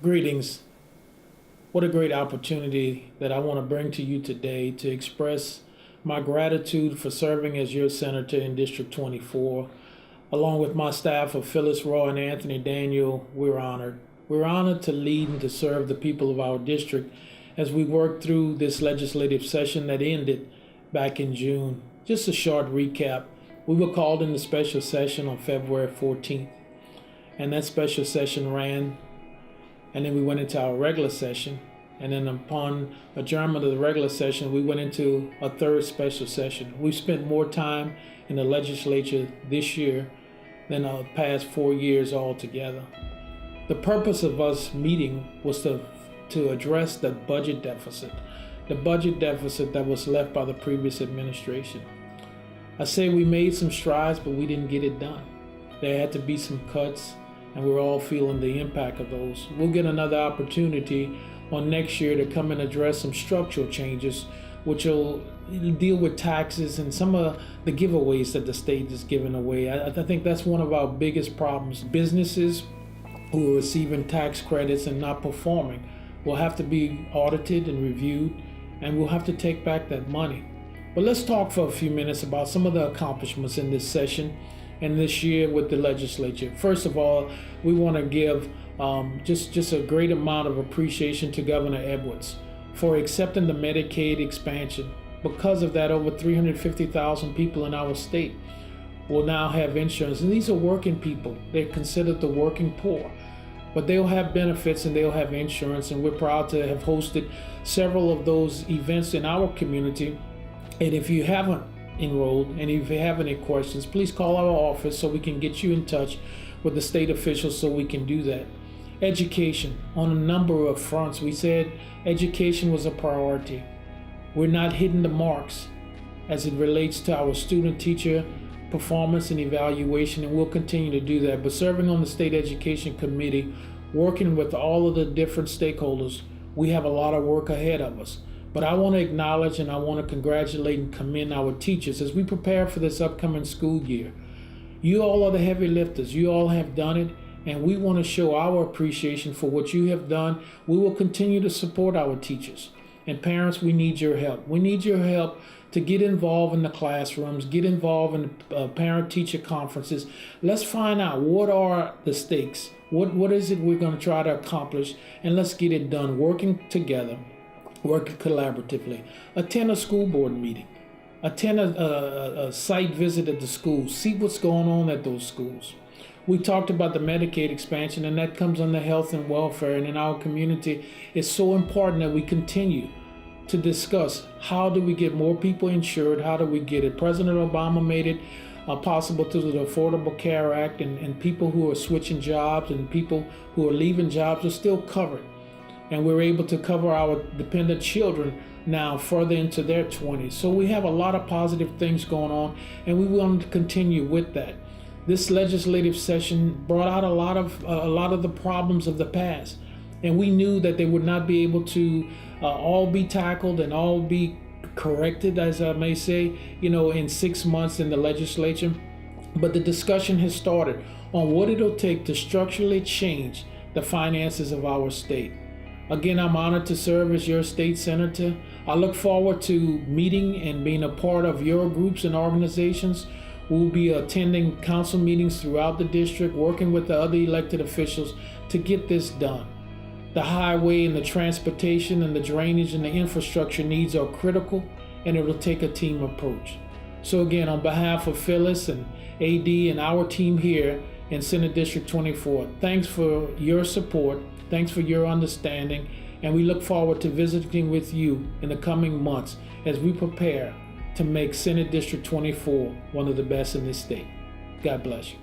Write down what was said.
Greetings. What a great opportunity that I want to bring to you today to express my gratitude for serving as your senator in District 24. Along with my staff of Phyllis Roy and Anthony Daniel, we're honored. We're honored to lead and to serve the people of our district as we work through this legislative session that ended back in June. Just a short recap. We were called into special session on February 14th, and that special session ran. And then we went into our regular session. And then upon adjournment of the regular session, we went into a third special session. We spent more time in the legislature this year than the past 4 years altogether. The purpose of us meeting was to address the budget deficit that was left by the previous administration. I say we made some strides, but we didn't get it done. There had to be some cuts, and we're all feeling the impact of those. We'll get another opportunity on next year to come and address some structural changes, which will deal with taxes and some of the giveaways that the state is giving away. I think that's one of our biggest problems. Businesses who are receiving tax credits and not performing will have to be audited and reviewed, and we'll have to take back that money. But let's talk for a few minutes about some of the accomplishments in this session and this year with the legislature. First of all, we want to give just a great amount of appreciation to Governor Edwards for accepting the Medicaid expansion. Because of that, over 350,000 people in our state will now have insurance. And these are working people. They're considered the working poor. But they'll have benefits and they'll have insurance. And we're proud to have hosted several of those events in our community. And if you haven't enrolled, and if you have any questions, please call our office so we can get you in touch with the state officials so we can do that. Education, on a number of fronts, we said education was a priority. We're not hitting the marks as it relates to our student-teacher performance and evaluation, and we'll continue to do that. But serving on the State Education Committee, working with all of the different stakeholders, we have a lot of work ahead of us. But I want to acknowledge and I want to congratulate and commend our teachers as we prepare for this upcoming school year. You all are the heavy lifters. You all have done it, and we want to show our appreciation for what you have done. We will continue to support our teachers. And parents, we need your help. We need your help to get involved in the classrooms, get involved in parent-teacher conferences. Let's find out what are the stakes. What is it we're going to try to accomplish, and let's get it done working together. Working collaboratively. Attend a school board meeting. Attend a site visit at the schools. See what's going on at those schools. We talked about the Medicaid expansion, and that comes under health and welfare. And in our community, it's so important that we continue to discuss how do we get more people insured, how do we get it. President Obama made it possible through the Affordable Care Act, and people who are switching jobs and people who are leaving jobs are still covered. And we're able to cover our dependent children now further into their 20s. So we have a lot of positive things going on, and we want to continue with that. This legislative session brought out a lot of the problems of the past, and we knew that they would not be able to all be tackled and all be corrected, as I may say, in 6 months in the legislature. But the discussion has started on what it'll take to structurally change the finances of our state. Again, I'm honored to serve as your state senator. I look forward to meeting and being a part of your groups and organizations. We'll be attending council meetings throughout the district, working with the other elected officials to get this done. The highway and the transportation and the drainage and the infrastructure needs are critical, and it will take a team approach. So again, on behalf of Phyllis and AD and our team here in Senate District 24, thanks for your support. Thanks for your understanding, and we look forward to visiting with you in the coming months as we prepare to make Senate District 24 one of the best in this state. God bless you.